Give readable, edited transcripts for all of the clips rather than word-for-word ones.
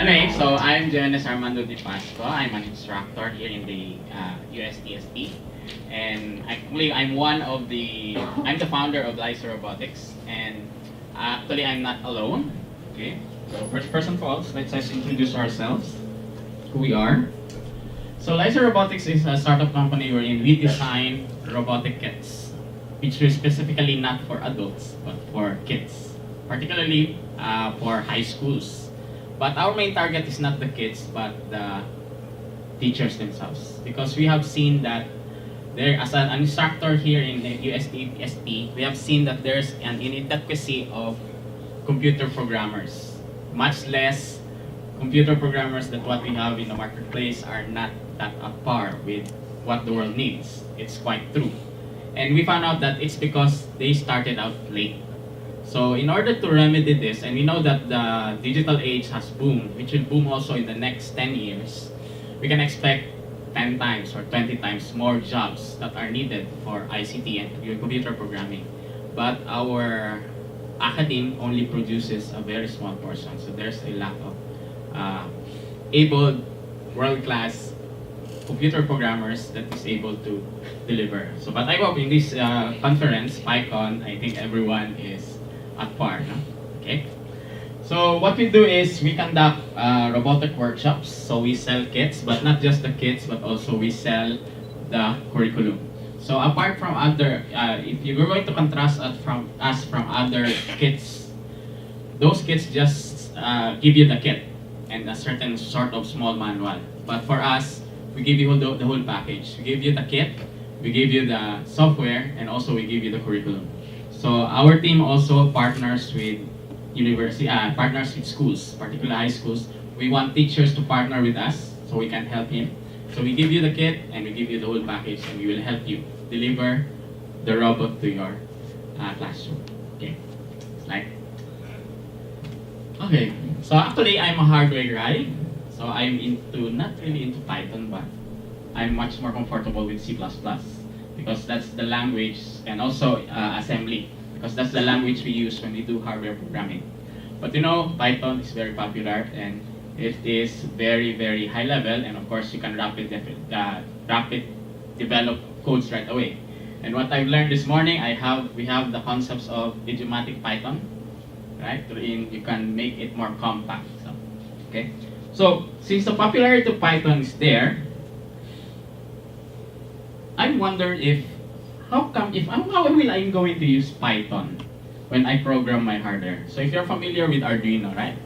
Anyway, so I'm Diogenes Armando de Pascua. I'm an instructor here in the USTSP. And actually, I'm the founder of Lysa Robotics. And actually, I'm not alone. Okay, so first and foremost, let's just introduce ourselves, who we are. So Lysa Robotics is a startup company wherein we design robotic kits, which is specifically not for adults, but for kids, particularly for high schools. But our main target is not the kids, but the teachers themselves. Because we have seen that as an instructor here in the USTSP, we have seen that there's an inadequacy of computer programmers. Much less computer programmers that what we have in the marketplace are not that at par with what the world needs. It's quite true. And we found out that it's because they started out late. So in order to remedy this, and we know that the digital age has boomed, which will boom also in the next 10 years, we can expect 10 times or 20 times more jobs that are needed for ICT and computer programming. But our academe only produces a very small portion, so there's a lack of able world-class computer programmers that is able to deliver. So, but I hope in this conference, PyCon, I think everyone is at par, no? Okay. So what we do is we conduct robotic workshops. So we sell kits, but not just the kits, but also we sell the curriculum. So apart from other, if you're going to contrast us from other kits, those kits just give you the kit and a certain sort of small manual. But for us, we give you the whole package. We give you the kit, we give you the software, and also we give you the curriculum. So our team also partners with partners with schools, particularly high schools. We want teachers to partner with us so we can help him. So we give you the kit and we give you the whole package, and we will help you deliver the robot to your classroom. Okay, okay. So actually, I'm a hardware guy. So I'm not really into Python, but I'm much more comfortable with C++. Because that's the language, and also assembly, because that's the language we use when we do hardware programming. But you know, Python is very popular and it is very, very high level, and of course you can rapid develop codes right away. And what I've learned this morning, we have the concepts of idiomatic Python, right? You can make it more compact. So, okay. So since the popularity of Python is there, I wonder how will I going to use Python when I program my hardware? So if you're familiar with Arduino, right?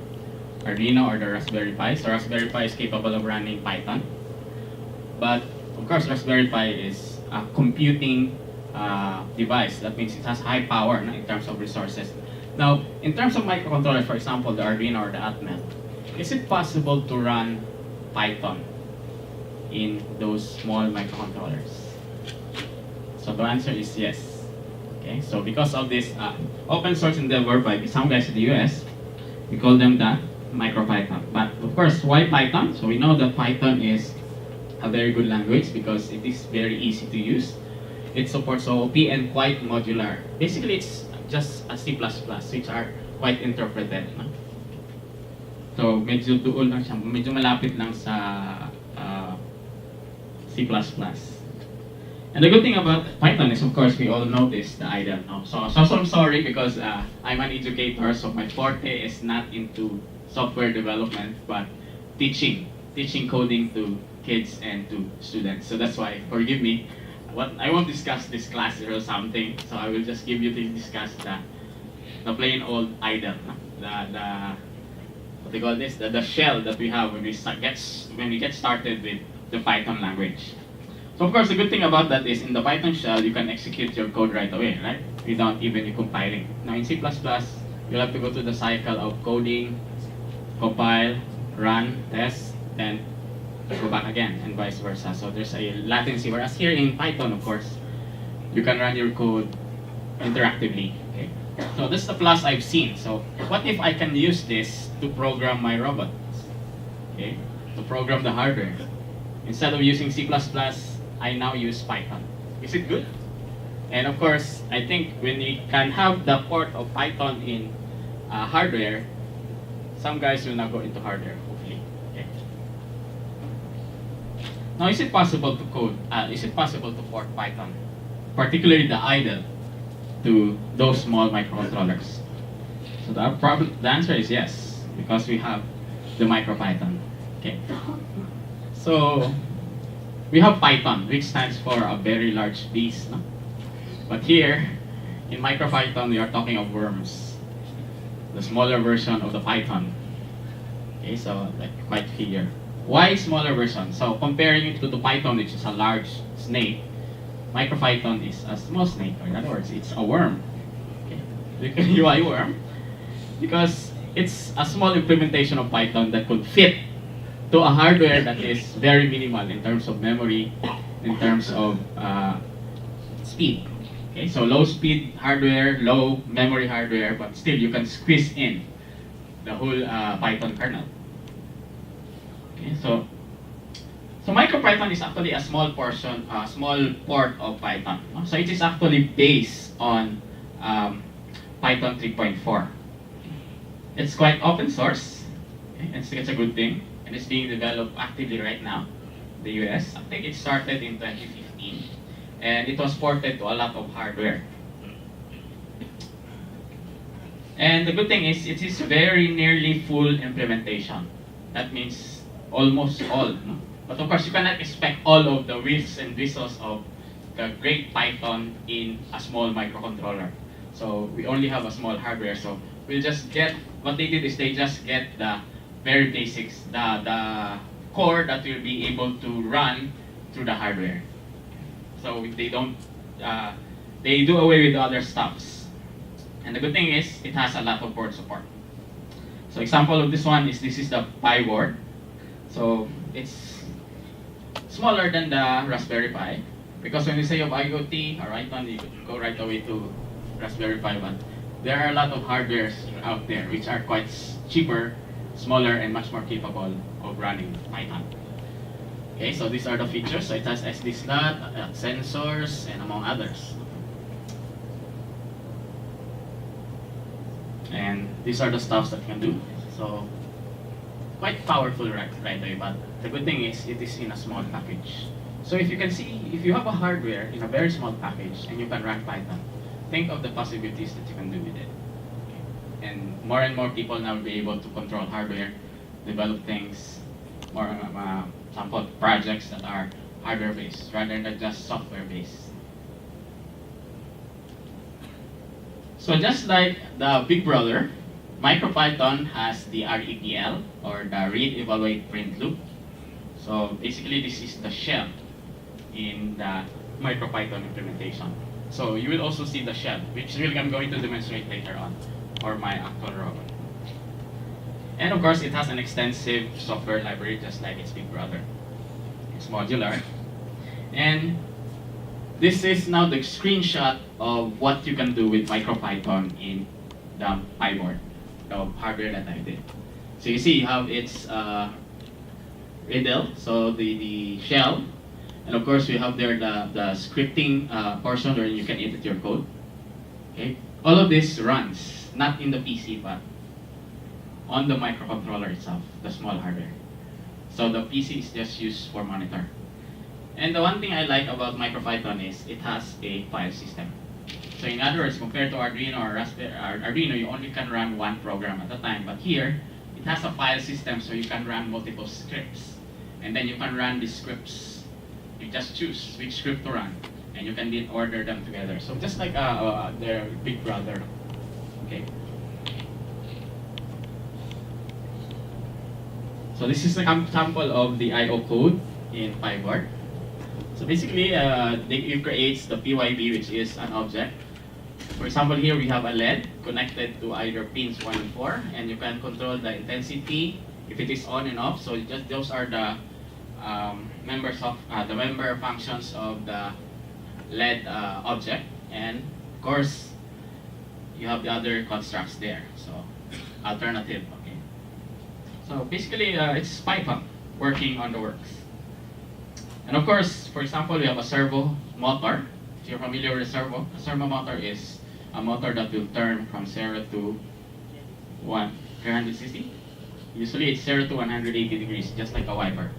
Arduino or the Raspberry Pi. So Raspberry Pi is capable of running Python. But of course, Raspberry Pi is a computing device. That means it has high power, no, in terms of resources. Now, in terms of microcontrollers, for example, the Arduino or the Atmel, is it possible to run Python in those small microcontrollers? So the answer is yes. Okay, so because of this open source endeavor by some guys in the US, we call them the Micropython. But of course, why Python? So we know that Python is a very good language because it is very easy to use. It supports OOP and quite modular. Basically, it's just a C++, which are quite interpreted. No? So medyo doon lang siya, medyo malapit lang sa C++. And the good thing about Python is, of course, we all know this, the idle. No? So I'm sorry because I'm an educator, so my forte is not into software development, but teaching coding to kids and to students. So that's why, forgive me, I won't discuss this class or something, so I will just give you to discuss the plain old idle, no? What they call this, the shell that we have when we get started with the Python language. So of course, the good thing about that is in the Python shell, you can execute your code right away, right? Without even you compiling. Now in C++, you'll have to go through the cycle of coding, compile, run, test, then go back again, and vice versa. So there's a latency, whereas here in Python, of course, you can run your code interactively. Okay? So this is the plus I've seen. So what if I can use this to program my robots? Okay? To program the hardware. Instead of using C++, I now use Python. Is it good? And of course, I think when we can have the port of Python in hardware, some guys will now go into hardware, hopefully. Now, is it possible to code? Is it possible to port Python, particularly the idle, to those small microcontrollers? So the answer is yes, because we have the Micropython. Okay. So we have Python, which stands for a very large beast. No? But here, in Micropython, we are talking of worms, the smaller version of the Python. Okay, so like quite here. Why smaller version? So comparing it to the Python, which is a large snake, Micropython is a small snake, or in other words, it's a worm. Okay. Why worm? Because it's a small implementation of Python that could fit to a hardware that is very minimal in terms of memory, in terms of speed. Okay, so low speed hardware, low memory hardware, but still you can squeeze in the whole Python kernel. Okay, so Micropython is actually a small portion, small port of Python. So it is actually based on Python 3.4. It's quite open source. Okay, it's a good thing, and it's being developed actively right now in the US. I think it started in 2015, and it was ported to a lot of hardware. And the good thing is, it is very nearly full implementation. That means almost all. No? But of course, you cannot expect all of the whistles and whistles of the great Python in a small microcontroller. So we only have a small hardware. So we'll just get, what they did is they just get the very basics, the core that will be able to run through the hardware. So they don't, they do away with the other stuffs. And the good thing is, it has a lot of board support. So example of this one is, this is the Pi board. So it's smaller than the Raspberry Pi, because when you say of IoT or Python, you could go right away to Raspberry Pi, but there are a lot of hardwares out there which are quite cheaper, smaller, and much more capable of running Python. Okay, so these are the features. So it has SD slot, sensors, and among others. And these are the stuffs that you can do. So quite powerful right away, but the good thing is it is in a small package. So if you can see, if you have a hardware in a very small package and you can run Python, think of the possibilities that you can do with it. Okay. And more people now will be able to control hardware, develop things, more sample projects that are hardware based rather than just software based. So just like the big brother, Micropython has the REPL, or the Read, Evaluate, Print loop. So basically this is the shell in the Micropython implementation. So you will also see the shell, which really I'm going to demonstrate later on, or my actual robot. And of course, it has an extensive software library, just like its big brother. It's modular. And this is now the screenshot of what you can do with Micropython in the PyBoard, the hardware that I did. So you see you have its riddle, so the shell, and of course we have there the scripting portion where you can edit your code. Okay, all of this runs not in the PC but on the microcontroller itself, the small hardware. So the PC is just used for monitor. And the one thing I like about Micropython is it has a file system. So in other words, compared to Arduino or Arduino, you only can run one program at a time. But here, it has a file system, so you can run multiple scripts. And then you can run these scripts. You just choose which script to run, and you can then order them together. So just like their big brother. Okay. So this is a sample of the I/O code in PyBoard. So basically, it creates the PYB, which is an object. For example, here we have a LED connected to either pins 1 and 4, and you can control the intensity if it is on and off. So just those are the member functions of the LED object, and of course, you have the other constructs there. So alternative. Okay. So basically, it's Python working on the works. And of course, for example, we have a servo motor. If you're familiar with a servo motor is a motor that will turn from 0 to 360. Usually it's 0 to 180 degrees, just like a wiper.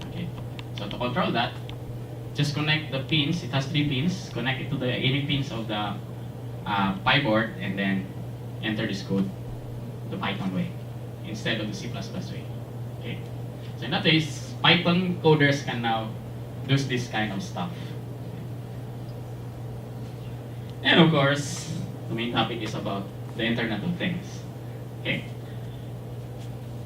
Okay. So to control that, just connect the pins. It has 3 pins. Connect it to the any pins of the Pi board, and then enter this code the Python way instead of the C++ way. Okay. So in that case, Python coders can now do this kind of stuff. And of course, the main topic is about the Internet of Things. Okay.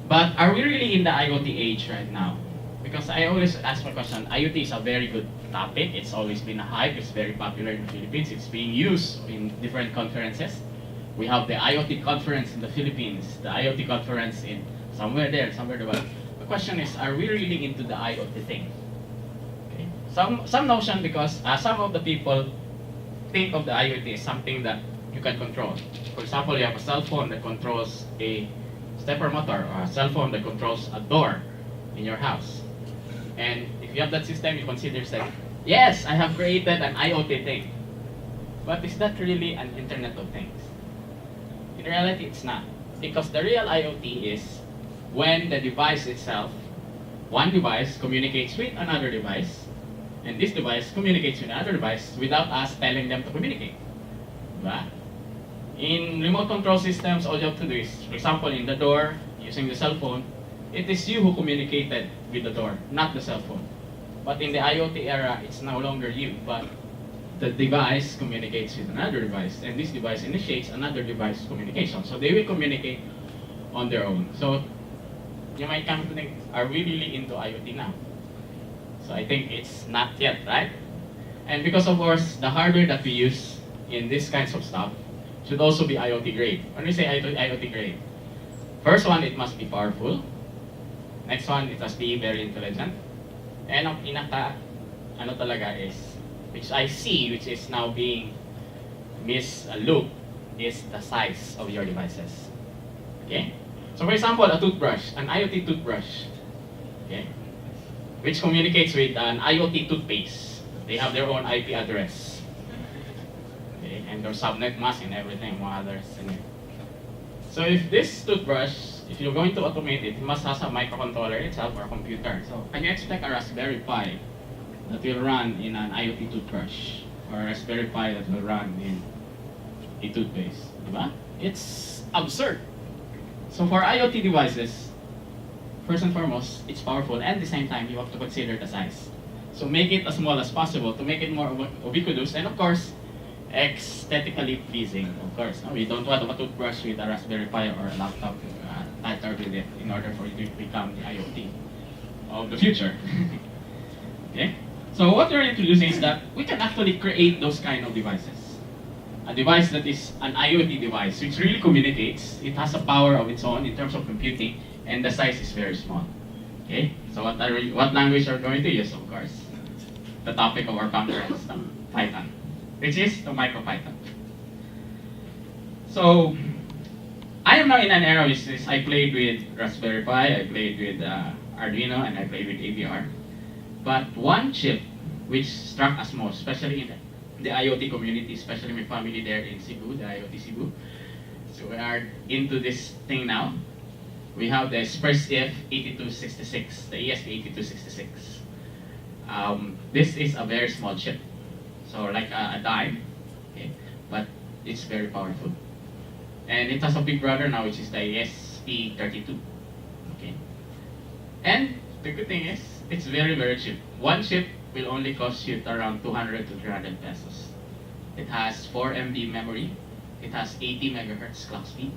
But are we really in the IoT age right now? Because I always ask my question, IoT is a very good topic. It's always been a hype. It's very popular in the Philippines. It's being used in different conferences. We have the IoT conference in the Philippines, the IoT conference in somewhere there. But the question is, are we really into the IoT thing? Okay. Some notion, because some of the people think of the IoT as something that you can control. For example, you have a cell phone that controls a stepper motor, or a cell phone that controls a door in your house. And if you have that system, you consider that, yes, I have created an IoT thing. But is that really an Internet of Things? In reality, it's not. Because the real IoT is when the device itself, one device communicates with another device, and this device communicates with another device without us telling them to communicate. Diba? In remote control systems, all you have to do is, for example, in the door, using the cell phone, it is you who communicated with the door, not the cell phone. But in the IoT era, it's no longer you, but the device communicates with another device, and this device initiates another device communication. So they will communicate on their own. So you might come to think, are we really into IoT now? So I think it's not yet, right? And because of course, the hardware that we use in these kinds of stuff should also be IoT grade. When we say IoT grade, first one, it must be powerful. Next one, it must be very intelligent. And ang pinaka, ano talaga is, which I see, which is now being mislooked, is the size of your devices. Okay? So for example, a toothbrush, an IoT toothbrush, okay, which communicates with an IoT toothpaste. They have their own IP address. Okay? And their subnet mask and everything, mga others. So if this toothbrush, if you're going to automate it, it must have a microcontroller itself or a computer. So can you expect a Raspberry Pi that will run in an IoT toothbrush, or a Raspberry Pi that will run in a toothpaste? Diba? It's absurd. So for IoT devices, first and foremost, it's powerful, and at the same time, you have to consider the size. So make it as small as possible to make it more ubiquitous, and of course, aesthetically pleasing. Of course, no? We don't want a toothbrush with a Raspberry Pi or a laptop attached with it in order for it to become the IoT of the future. Okay. So what we're introducing is that we can actually create those kind of devices. A device that is an IoT device, which really communicates. It has a power of its own in terms of computing, and the size is very small. Okay. So what language are we going to use? Of course, the topic of our conference, Python, which is the Micropython. So I am now in an era which is I played with Raspberry Pi, I played with Arduino, and I played with AVR. But one chip which struck us most, especially in the IoT community, especially my family there in Cebu, the IoT Cebu. So we are into this thing now. We have the ESP8266, the ESP8266. This is a very small chip, so like a dime, okay? But it's very powerful. And it has a big brother now, which is the ESP32, okay? And the good thing is, it's very, very cheap. One chip will only cost you around 200 to 300 pesos. It has 4 MB memory. It has 80 megahertz clock speed.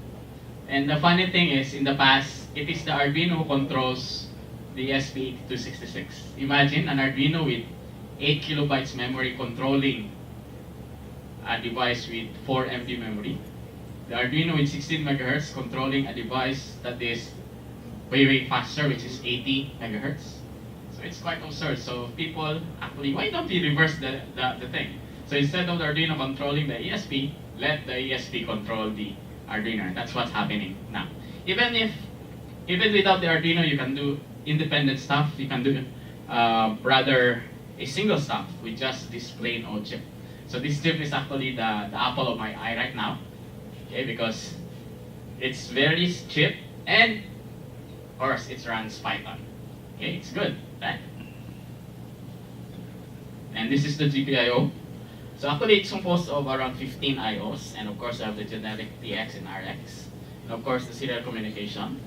And the funny thing is, in the past, it is the Arduino who controls the ESP8266. Imagine an Arduino with 8 kilobytes memory controlling a device with 4 MB memory. The Arduino with 16 megahertz controlling a device that is way, way faster, which is 80 megahertz. So it's quite absurd. So people actually, why don't we reverse the thing? So instead of the Arduino controlling the ESP, let the ESP control the Arduino. And that's what's happening now. Even without the Arduino, you can do independent stuff. You can do rather a single stuff with just this plain old chip. So this chip is actually the apple of my eye right now. Okay, because it's very cheap, and of course it runs Python. Okay, it's good, right? And this is the GPIO. So actually it's composed of around 15 IOs, and of course I have the generic TX and RX, and of course the serial communication.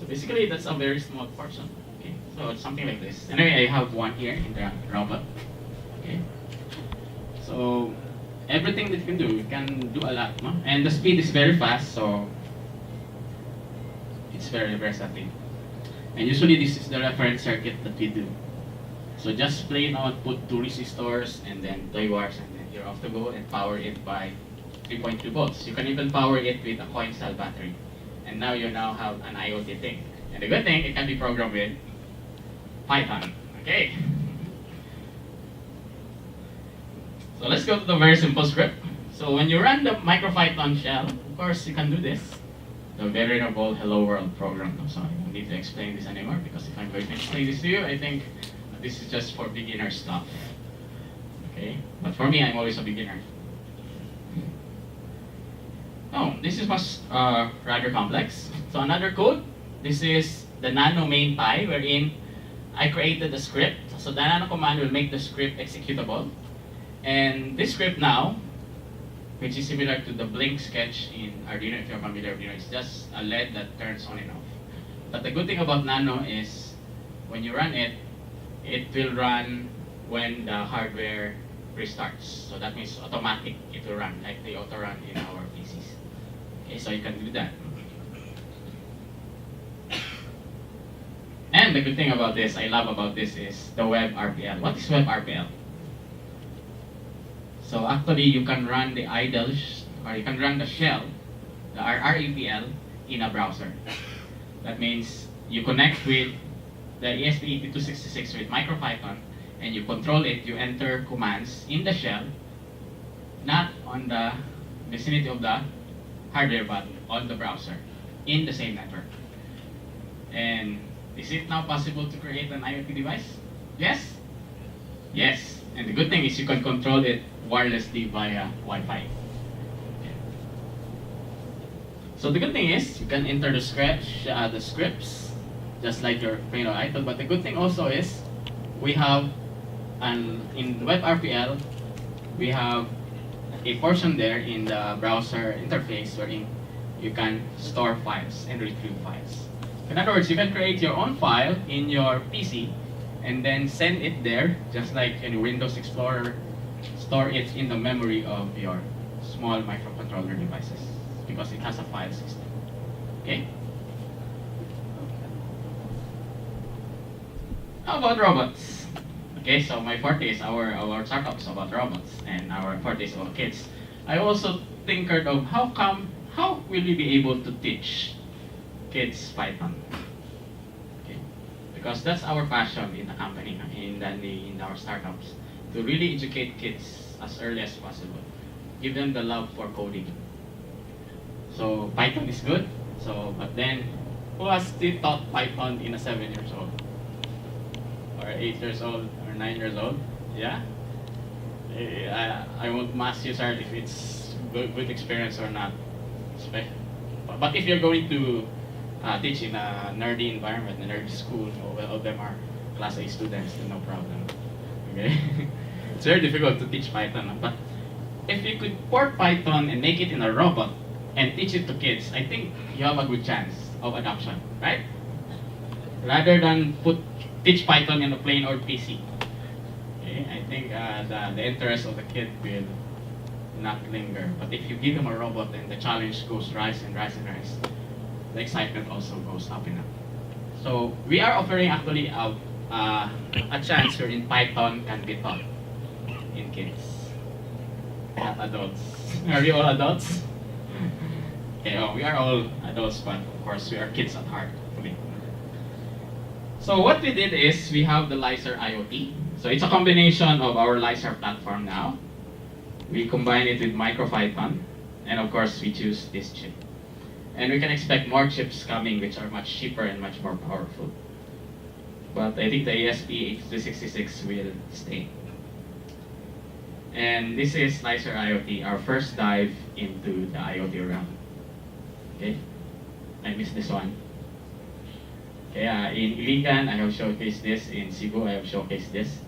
So basically that's a very small portion. Okay, so it's something like this. Anyway, I have one here in the robot. Okay, so everything that you can do a lot, no? And the speed is very fast, so it's very versatile. And usually this is the reference circuit that we do. So just plain output 2 resistors and then 2 wires, and then you're off to go and power it by 3.2 volts. You can even power it with a coin cell battery. And now you now have an IoT thing. And the good thing, it can be programmed with Python. Okay. So let's go to the very simple script. So when you run the Micropython shell, of course you can do this. The very noble hello world program. So I don't need to explain this anymore, because if I'm going to explain this to you, I think this is just for beginner stuff. Okay, but for me, I'm always a beginner. Oh, this is much rather complex. So another code. This is the nano main py, wherein I created a script. So the nano command will make the script executable. And this script now, which is similar to the blink sketch in Arduino, if you're familiar with Arduino, it's just a LED that turns on and off. But the good thing about nano is when you run it, it will run when the hardware restarts. So that means automatic it will run, like the auto run in our PCs. Okay, so you can do that. And the good thing about this, I love about this, is the web RPL. What is web RPL? So actually you can run the idle, or you can run the shell, the REPL, in a browser. That means you connect with the ESP8266 with Micropython, and you control it. You enter commands in the shell, not on the vicinity of the hardware, but on the browser, in the same network. And is it now possible to create an IoT device? Yes? Yes. And the good thing is you can control it wirelessly via Wi-Fi. Okay. So the good thing is you can enter the scripts, just like your Iot. But the good thing also is we have in web RPL, we have a portion there in the browser interface wherein you can store files and retrieve files. In other words, you can create your own file in your PC and then send it there, just like in Windows Explorer. Store it in the memory of your small microcontroller devices because it has a file system. Okay? How about robots? Okay, so my forte is our startup is about robots, and our forte is about kids. I also tinkered of how will we be able to teach kids Python? Okay, because that's our passion in the company, in our startups, to really educate kids as early as possible, give them the love for coding. So Python is good. So, but then, who has still taught Python in a 7 years old? Or 8 years old, or 9 years old? Yeah? I won't ask you, sir, if it's good experience or not. But if you're going to teach in a nerdy environment, a nerdy school, all of them are class A students, then no problem. Okay? It's very difficult to teach Python. But if you could port Python and make it in a robot and teach it to kids, I think you have a good chance of adoption, right? Rather than teach Python in a plain old PC. Okay? I think the interest of the kid will not linger. But if you give them a robot, then the challenge goes rise and rise and rise. The excitement also goes up and up. So we are offering actually a chance where in Python can be taught in kids, not adults. Are we all adults? Okay, well, we are all adults, but of course we are kids at heart. So what we did is we have the Lyser IoT. So it's a combination of our Lyser platform now. We combine it with Micropython, and of course we choose this chip. And we can expect more chips coming which are much cheaper and much more powerful. But I think the ESP8266 will stay. And this is Lyser IoT, our first dive into the IoT realm. Okay, I missed this one. Okay, in Iligan, I have showcased this. In Cebu, I have showcased this.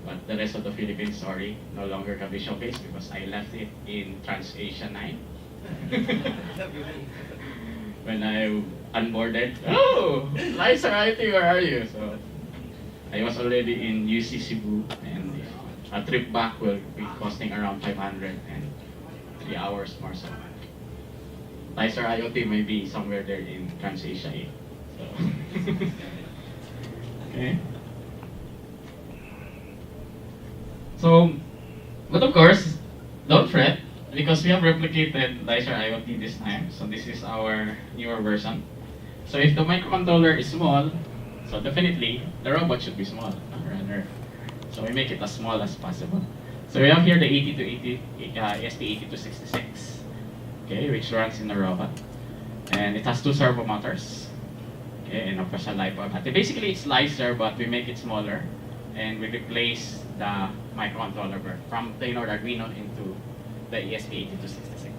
But the rest of the Philippines, sorry, no longer can be showcased because I left it in Trans-Asia 9. When I unboarded, oh, Liza, where are you? So I was already in UC Cebu, and a trip back will be costing around 500 and 3 hours more so. Liza IoT may be somewhere there in Trans-Asia 8. So okay. So, but of course, don't fret, because we have replicated Liza IoT this time. So this is our newer version. So if the microcontroller is small, so definitely the robot should be small, rather. So we make it as small as possible. So we have here the ST8266, okay, which runs in the robot, and it has 2 servo motors, okay, and of course a LiPo battery. Basically, it's Liza, but we make it smaller, and we replace the microcontroller from plain old Arduino into the ESP8266.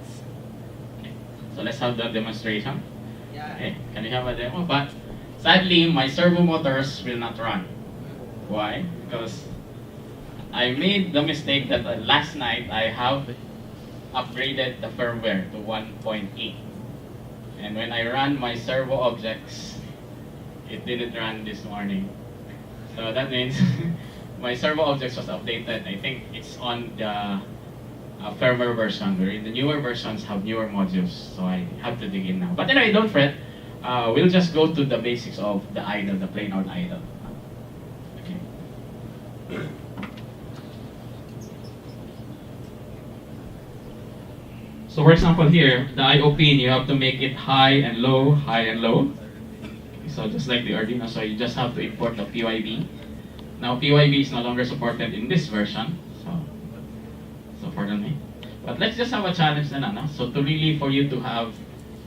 Okay. So let's have the demonstration. Okay. Can we have a demo? But sadly, my servo motors will not run. Why? Because I made the mistake that last night I have upgraded the firmware to 1.8. And when I ran my servo objects, it didn't run this morning. So that means my servo objects was updated. I think it's on the firmware version, where in the newer versions have newer modules, so I have to dig in now. But anyway, don't fret. We'll just go to the basics of the idle, the plain old idle. Okay. So for example here, the I/O pin, you have to make it high and low, high and low. So just like the Arduino, so you just have to import the PYB. Now PYB is no longer supported in this version, so pardon me. But let's just have a challenge na lang, no? So to really for you to have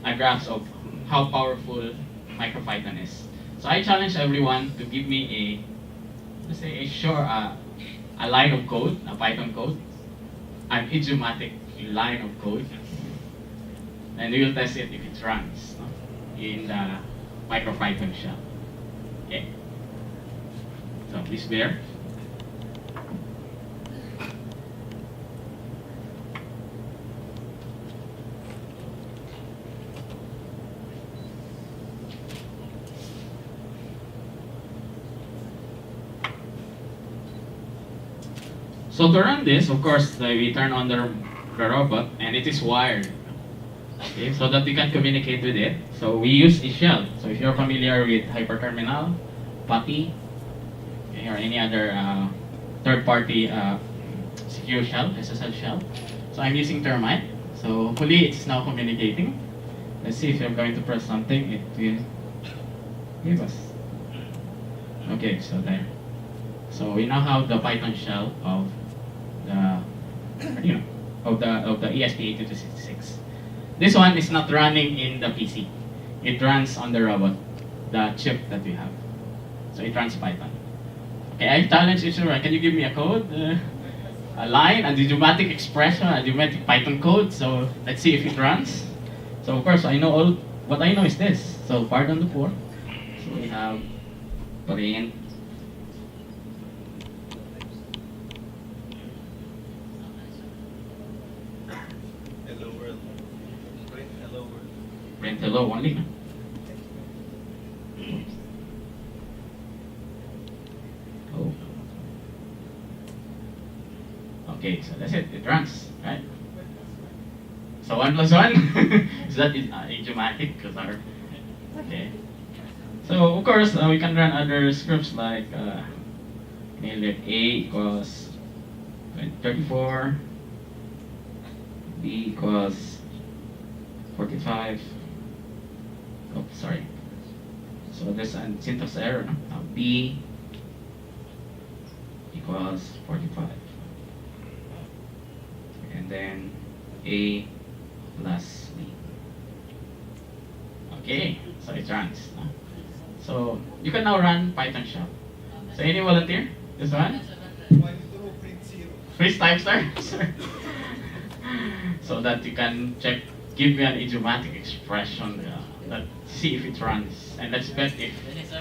a grasp of how powerful Micropython is. So I challenge everyone to give me a, let's say a line of code, a Python code, an idiomatic line of code, and we will test it if it runs, no, in the Micropython shell. Okay. So please bear. So to run this, of course, we turn on the robot, and it is wired, okay, so that we can communicate with it. So we use a shell. So if you're familiar with Hyperterminal, PuTTY, okay, or any other third-party secure shell, SSL shell. So I'm using Termite. So hopefully it's now communicating. Let's see if I'm going to press something, it will give us. Okay, so there. So we now have the Python shell of the, of the ESP8266. This one is not running in the PC. It runs on the robot, the chip that we have. So it runs Python. Okay, I challenge you, can you give me a code? A line, a idiomatic expression, a idiomatic Python code. So let's see if it runs. So of course, I know what I know is this. So pardon the poor. So we have print. Hello world. Print hello world. Print hello only. No? Oh. Okay, so that's it. It runs, right? So 1 plus 1 is that idiomatic? Okay. So of course we can run other scripts like let A equals 34, B equals 45. Oh, sorry. So there's a syntax error. No? B equals 45, and then A plus B. Okay, so it runs. No? So you can now run Python shell. So any volunteer? This one? Freeze time, sir. So that you can check, give me an idiomatic expression, that see if it runs, and let's bet if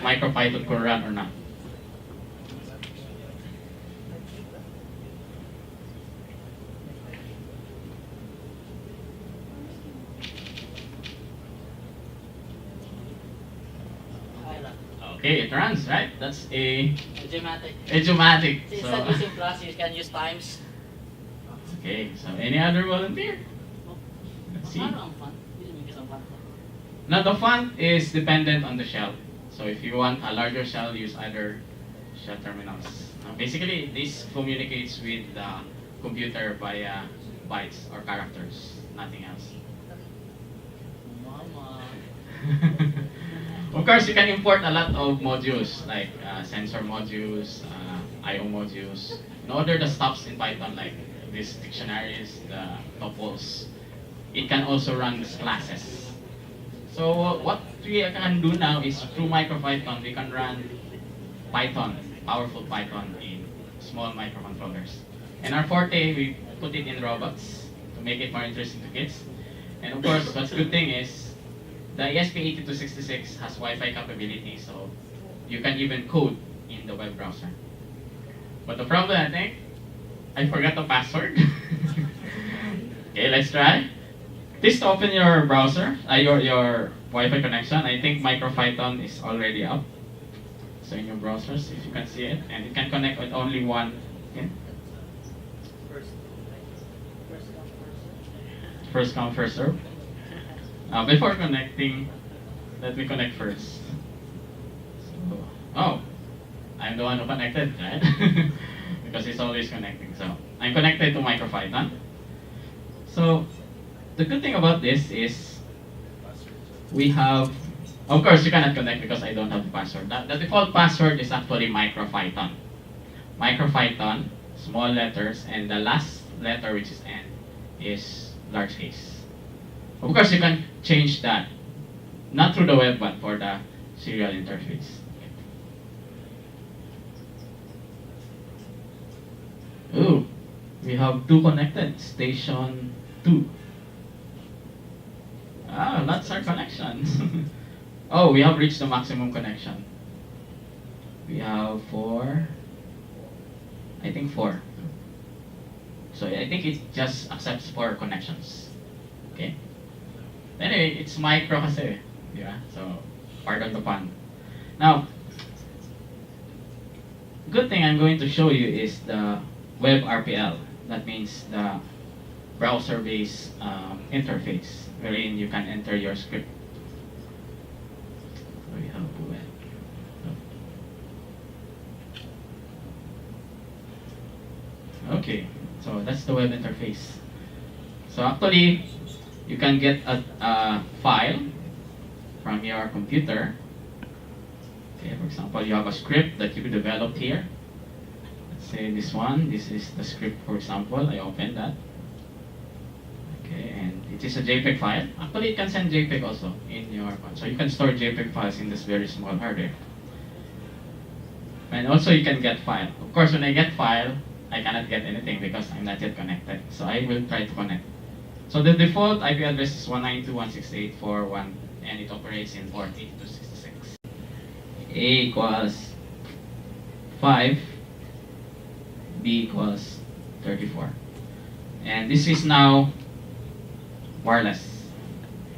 Micropython can run or not. Okay, it runs, right? That's a Idiomatic. idiomatic. Instead of using plus, you can use times. Okay, so any other volunteer? Let's see. Parang ang fun. Hindi naman fun. Now the font is dependent on the shell. So if you want a larger shell, use either shell terminals. Basically, this communicates with the computer via bytes or characters, nothing else. Mama. Of course, you can import a lot of modules like sensor modules, I/O modules. In order the stops in Python like these dictionaries, the tuples, it can also run as classes. So what we can do now is through Micropython, we can run Python, powerful Python in small microcontrollers. And our forte, we put it in robots to make it more interesting to kids. And of course, what's good thing is the ESP8266 has Wi-Fi capability, so you can even code in the web browser. But the problem, I think, I forgot the password. Okay, let's try. Please open your browser, your Wi-Fi connection. I think Micropython is already up. So in your browsers, if you can see it, and it can connect with only one. Okay. First come, first serve. Before connecting, let me connect first. So, oh, I'm the one who connected, right? Because it's always connecting. So I'm connected to Micropython. So the good thing about this is we have, of course you cannot connect because I don't have the password. The default password is actually Micropython. Micropython, small letters, and the last letter, which is N, is large case. Of course, you can change that, not through the web, but for the serial interface. Ooh, we have two connected, station 2. Ah, that's our connection. Oh, we have reached the maximum connection. We have 4, I think 4. So I think it just accepts 4 connections. Okay. Anyway, it's micro kasi. Yeah. So, pardon the pun. Now, good thing I'm going to show you is the web RPL. That means the browser-based interface, wherein you can enter your script. So we have web. Okay, so that's the web interface. So actually, you can get a file from your computer. Okay, for example, you have a script that you developed here. Let's say this one. This is the script, for example. I open that. Okay, and it is a JPEG file. Actually, it can send JPEG also in your phone. So you can store JPEG files in this very small hardware. And also you can get file. Of course, when I get file, I cannot get anything because I'm not yet connected. So I will try to connect. So the default IP address is 192.168.4.1 and it operates in port 8266. A equals 5, B equals 34. And this is now wireless.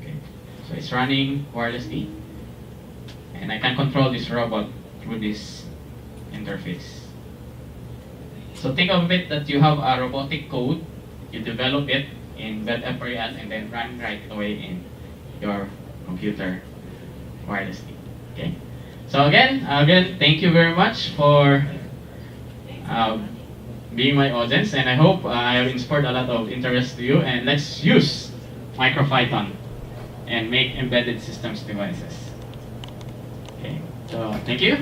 Okay. So it's running wirelessly. And I can control this robot through this interface. So think of it that you have a robotic code, you develop it in WebFREL and then run right away in your computer wirelessly. Okay. So again, thank you very much for being my audience, and I hope I have inspired a lot of interest to you. And let's use Micropython and make embedded systems devices. Okay. So thank you.